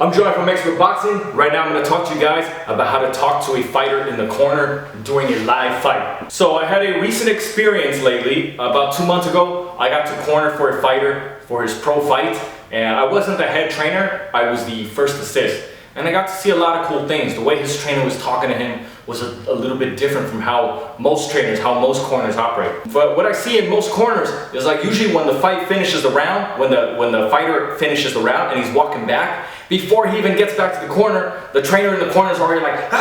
I'm Joy from Expert Boxing. Right now I'm going to talk to you guys about how to talk to a fighter in the corner during a live fight. So I had a recent experience lately. About 2 months ago, I got to corner for a fighter for his pro fight. And I wasn't the head trainer, I was the first assist. And I got to see a lot of cool things. The way his trainer was talking to him was a little bit different from how most trainers, how most corners operate. But what I see in most corners is like usually when the fight finishes the round, when the fighter finishes the round and he's walking back, before he even gets back to the corner, the trainer in the corner is already like,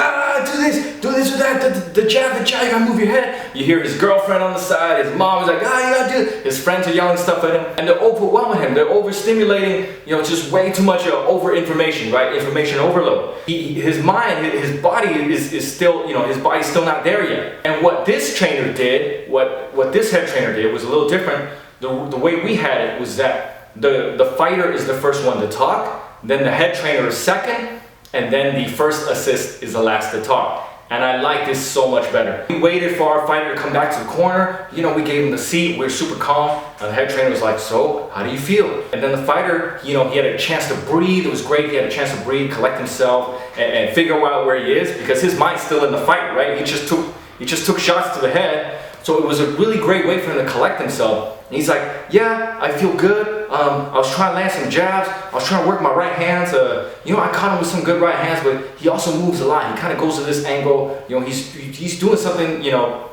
do this or that, the jab, you gotta move your head. You hear his girlfriend on the side, his mom is like, you gotta do it. His friends are yelling stuff at him, and they're overwhelming him. They're overstimulating, just way too much over information, right? Information overload. His mind, his body is still, his body's still not there yet. And what this trainer did, what this head trainer did was a little different. The way we had it was that the fighter is the first one to talk, then the head trainer is second, and then the first assist is the last to talk. And I like this so much better. We waited for our fighter to come back to the corner. We gave him the seat. We were super calm. And the head trainer was like, so, how do you feel? And then the fighter, he had a chance to breathe. It was great. He had a chance to breathe, collect himself, and figure out where he is, because his mind's still in the fight, right? He just took shots to the head. So it was a really great way for him to collect himself. And he's like, yeah, I feel good. I was trying to land some jabs. I was trying to work my right hands. I caught him with some good right hands, but he also moves a lot. He kind of goes to this angle. He's doing something,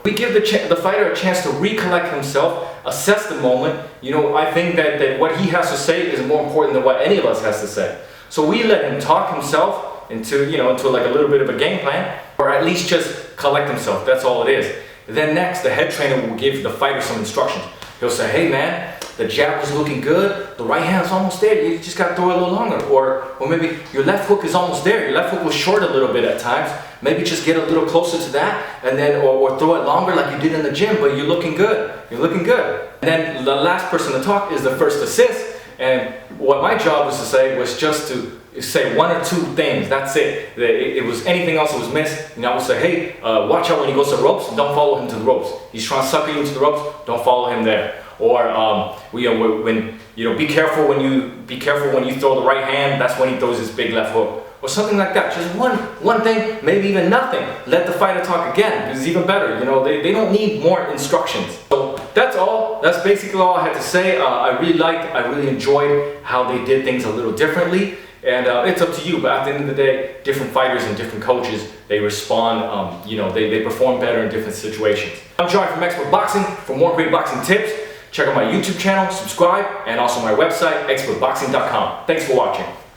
We give the fighter a chance to recollect himself, assess the moment. I think that what he has to say is more important than what any of us has to say. So we let him talk himself into like a little bit of a game plan, or at least just collect himself. That's all it is. Then next, the head trainer will give the fighter some instructions. He'll say, hey man, the jab was looking good, the right hand's almost there, you just gotta throw it a little longer. Or maybe your left hook is almost there, your left hook was short a little bit at times, maybe just get a little closer to that, and then, or throw it longer like you did in the gym, but you're looking good, And then the last person to talk is the first assist, and what my job was to say was just to say one or two things, that's it. It was anything else that was missed, I would say, hey, watch out when he goes to the ropes, don't follow him to the ropes. He's trying to sucker you into the ropes, don't follow him there. Or be careful when you throw the right hand, that's when he throws his big left hook. Or something like that. Just one thing, maybe even nothing. Let the fighter talk again. It's even better. They don't need more instructions. So that's all. That's basically all I had to say. I really enjoyed how they did things a little differently. And it's up to you, but at the end of the day, different fighters and different coaches, they respond, they perform better in different situations. I'm Joy from Expert Boxing. For more great boxing tips, check out my YouTube channel, subscribe, and also my website, expertboxing.com. Thanks for watching.